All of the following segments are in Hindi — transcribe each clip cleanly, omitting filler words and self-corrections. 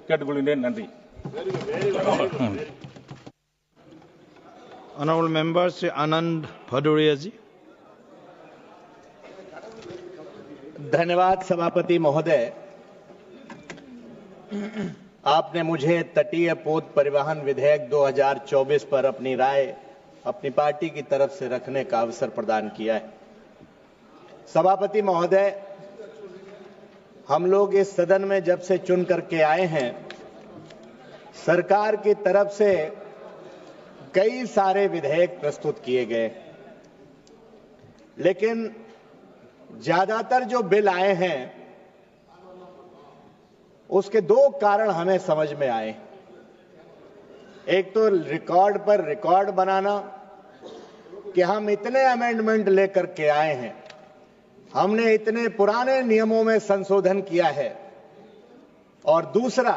கேட்டுக்கொள்கிறேன். நன்றி. Honorable Member Sri Anand Bhadoria ji. धन्यवाद सभापति महोदय। आपने मुझे तटीय पोत परिवहन विधेयक 2024 पर अपनी राय अपनी पार्टी की तरफ से रखने का अवसर प्रदान किया है। सभापति महोदय, हम लोग इस सदन में जब से चुन करके आए हैं, सरकार की तरफ से कई सारे विधेयक प्रस्तुत किए गए, लेकिन ज्यादातर जो बिल आए हैं उसके दो कारण हमें समझ में आए। एक तो रिकॉर्ड पर रिकॉर्ड बनाना कि हम इतने अमेंडमेंट लेकर के आए हैं, हमने इतने पुराने नियमों में संशोधन किया है, और दूसरा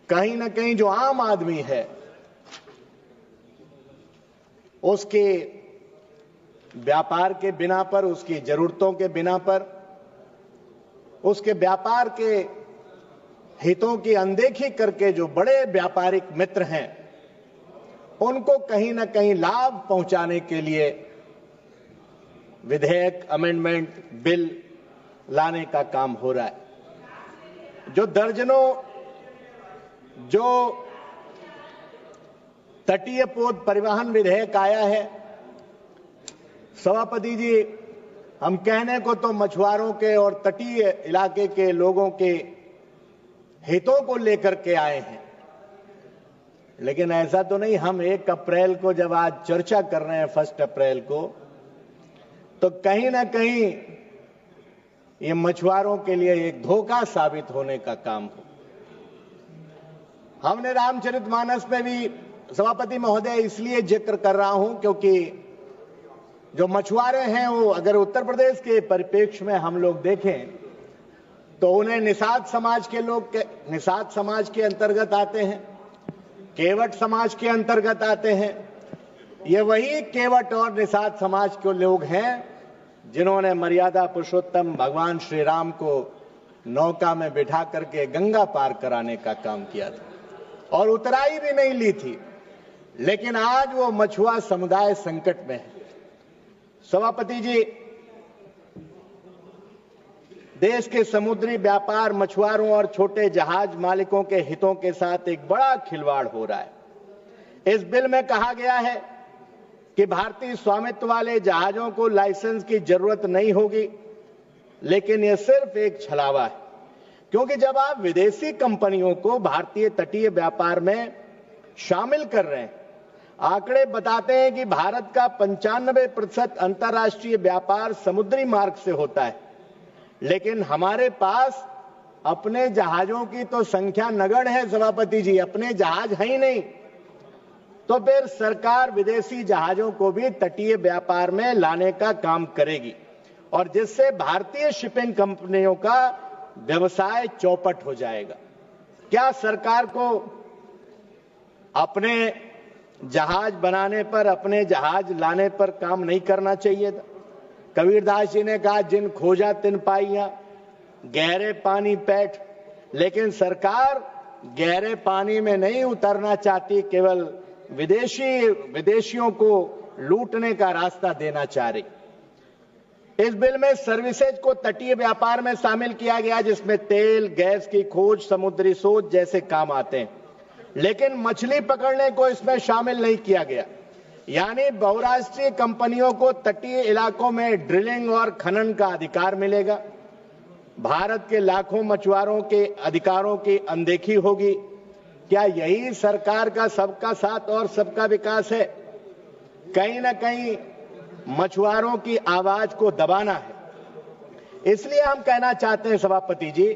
कहीं ना कहीं जो आम आदमी है उसके व्यापार के बिना पर, उसकी जरूरतों के बिना पर, उसके व्यापार के हितों की अनदेखी करके जो बड़े व्यापारिक मित्र हैं उनको कहीं ना कहीं लाभ पहुंचाने के लिए विधेयक, अमेंडमेंट, बिल लाने का काम हो रहा है। जो दर्जनों जो तटीय पोत परिवहन विधेयक आया है, सभापति जी, हम कहने को तो मछुआरों के और तटीय इलाके के लोगों के हितों को लेकर के आए हैं, लेकिन ऐसा तो नहीं। हम 1 अप्रैल को जब आज चर्चा कर रहे हैं, 1 अप्रैल को, तो कहीं ना कहीं ये मछुआरों के लिए एक धोखा साबित होने का काम हो। हमने रामचरितमानस में भी, सभापति महोदय, इसलिए जिक्र कर रहा हूं क्योंकि जो मछुआरे हैं वो अगर उत्तर प्रदेश के परिप्रेक्ष्य में हम लोग देखें तो उन्हें निषाद समाज के लोग निषाद समाज के अंतर्गत आते हैं, केवट समाज के अंतर्गत आते हैं। ये वही केवट और निषाद समाज के लोग हैं जिन्होंने मर्यादा पुरुषोत्तम भगवान श्री राम को नौका में बिठा करके गंगा पार कराने का काम किया था और उतराई भी नहीं ली थी, लेकिन आज वो मछुआ समुदाय संकट में है। सभापति जी, देश के समुद्री व्यापार, मछुआरों और छोटे जहाज मालिकों के हितों के साथ एक बड़ा खिलवाड़ हो रहा है। इस बिल में कहा गया है कि भारतीय स्वामित्व वाले जहाजों को लाइसेंस की जरूरत नहीं होगी, लेकिन यह सिर्फ एक छलावा है, क्योंकि जब आप विदेशी कंपनियों को भारतीय तटीय व्यापार में शामिल कर रहे हैं, आंकड़े बताते हैं कि भारत का 95% अंतर्राष्ट्रीय व्यापार समुद्री मार्ग से होता है, लेकिन हमारे पास अपने जहाजों की तो संख्या नगण्य है। सभापति जी, अपने जहाज है ही नहीं, तो फिर सरकार विदेशी जहाजों को भी तटीय व्यापार में लाने का काम करेगी, और जिससे भारतीय शिपिंग कंपनियों का व्यवसाय चौपट हो जाएगा। क्या सरकार को अपने जहाज बनाने पर, अपने जहाज लाने पर काम नहीं करना चाहिए था? कबीरदास जी ने कहा, जिन खोजा तिन पाइया, गहरे पानी पैठ। लेकिन सरकार गहरे पानी में नहीं उतरना चाहती, केवल विदेशियों को लूटने का रास्ता देना चाह रही। इस बिल में सर्विसेज को तटीय व्यापार में शामिल किया गया, जिसमें तेल, गैस की खोज, समुद्री शोध जैसे काम आते हैं, लेकिन मछली पकड़ने को इसमें शामिल नहीं किया गया। यानी बहुराष्ट्रीय कंपनियों को तटीय इलाकों में ड्रिलिंग और खनन का अधिकार मिलेगा। भारत के लाखों मछुआरों के अधिकारों की अनदेखी होगी। क्या यही सरकार का सबका साथ और सबका विकास है? कहीं ना कहीं मछुआरों की आवाज को दबाना है। इसलिए हम कहना चाहते हैं सभापति जी,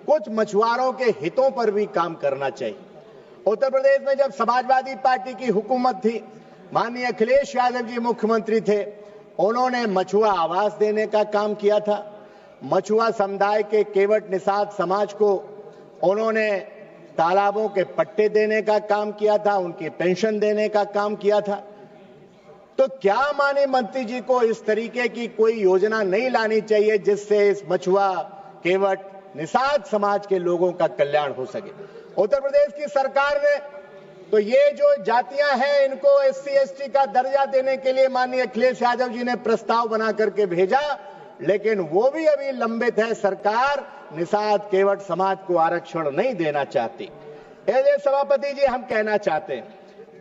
कुछ मछुआरों के हितों पर भी काम करना चाहिए। उत्तर प्रदेश में जब समाजवादी पार्टी की हुकूमत थी, माननीय अखिलेश यादव जी मुख्यमंत्री थे, उन्होंने मछुआ आवास देने का काम किया था। मछुआ समुदाय के केवट निषाद समाज को उन्होंने तालाबों के पट्टे देने का काम किया था, उनकी पेंशन देने का काम किया था। तो क्या माननीय मंत्री जी को इस तरीके की कोई योजना नहीं लानी चाहिए जिससे इस मछुआ, केवट निषाद समाज के लोगों का कल्याण हो सके। उत्तर प्रदेश की सरकार ने तो ये जो जातियां हैं इनको एससी एसटी का दर्जा देने के लिए माननीय अखिलेश यादव जी ने प्रस्ताव बना करके भेजा, लेकिन वो भी अभी लंबित है। सरकार निषाद केवट समाज को आरक्षण नहीं देना चाहती। इसलिए सभापति जी हम कहना चाहते हैं,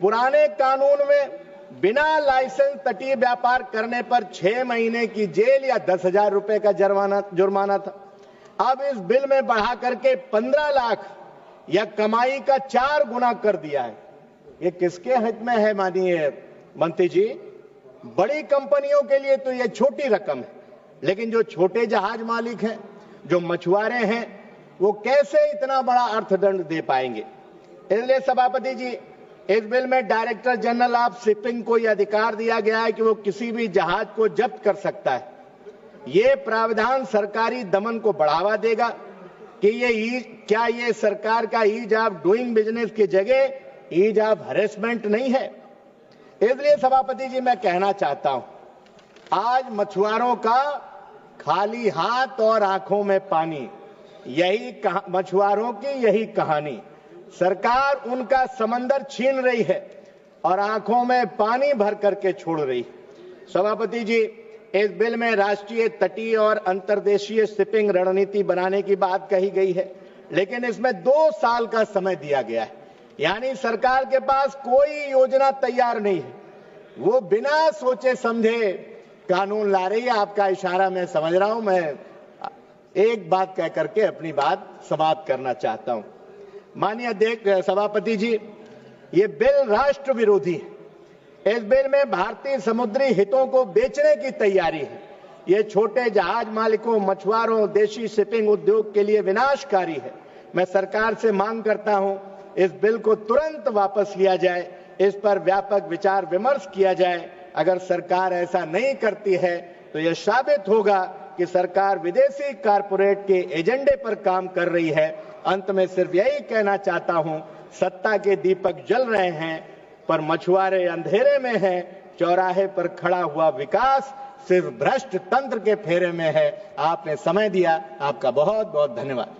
पुराने कानून में बिना लाइसेंस तटीय व्यापार करने पर 6 महीने की जेल या 10,000 रुपए का जुर्माना था। अब इस बिल में बढ़ा करके 15 लाख या कमाई का 4 गुना कर दिया है। ये किसके हित में है माननीय मंत्री जी? बड़ी कंपनियों के लिए तो ये छोटी रकम है, लेकिन जो छोटे जहाज मालिक हैं, जो मछुआरे हैं, वो कैसे इतना बड़ा अर्थदंड दे पाएंगे? इसलिए सभापति जी इस बिल में डायरेक्टर जनरल ऑफ शिपिंग को यह अधिकार दिया गया है कि वो किसी भी जहाज को जब्त कर सकता है। ये प्रावधान सरकारी दमन को बढ़ावा देगा कि क्या ये सरकार का ईज ऑफ डूइंग बिजनेस की जगह ईज ऑफ हैरेसमेंट नहीं है? इसलिए सभापति जी मैं कहना चाहता हूं, आज मछुआरों का खाली हाथ और आंखों में पानी, यही मछुआरों की यही कहानी। सरकार उनका समंदर छीन रही है और आंखों में पानी भर करके छोड़ रही। सभापति जी इस बिल में राष्ट्रीय तटीय और अंतर्देशीय शिपिंग रणनीति बनाने की बात कही गई है, लेकिन इसमें 2 साल का समय दिया गया है। यानी सरकार के पास कोई योजना तैयार नहीं है, वो बिना सोचे समझे कानून ला रही है। आपका इशारा मैं समझ रहा हूं। मैं एक बात कह करके अपनी बात समाप्त करना चाहता हूं। माननीय सभापति जी, ये बिल राष्ट्र विरोधी है। इस बिल में भारतीय समुद्री हितों को बेचने की तैयारी है। ये छोटे जहाज मालिकों, मछुआरों, देशी शिपिंग उद्योग के लिए विनाशकारी है। मैं सरकार से मांग करता हूं, इस बिल को तुरंत वापस लिया जाए, इस पर व्यापक विचार विमर्श किया जाए। अगर सरकार ऐसा नहीं करती है तो यह साबित होगा कि सरकार विदेशी कारपोरेट के एजेंडे पर काम कर रही है। अंत में सिर्फ यही कहना चाहता हूं, सत्ता के दीपक जल रहे हैं पर मछुआरे अंधेरे में हैं। चौराहे पर खड़ा हुआ विकास सिर्फ भ्रष्ट तंत्र के फेरे में है। आपने समय दिया, आपका बहुत बहुत धन्यवाद।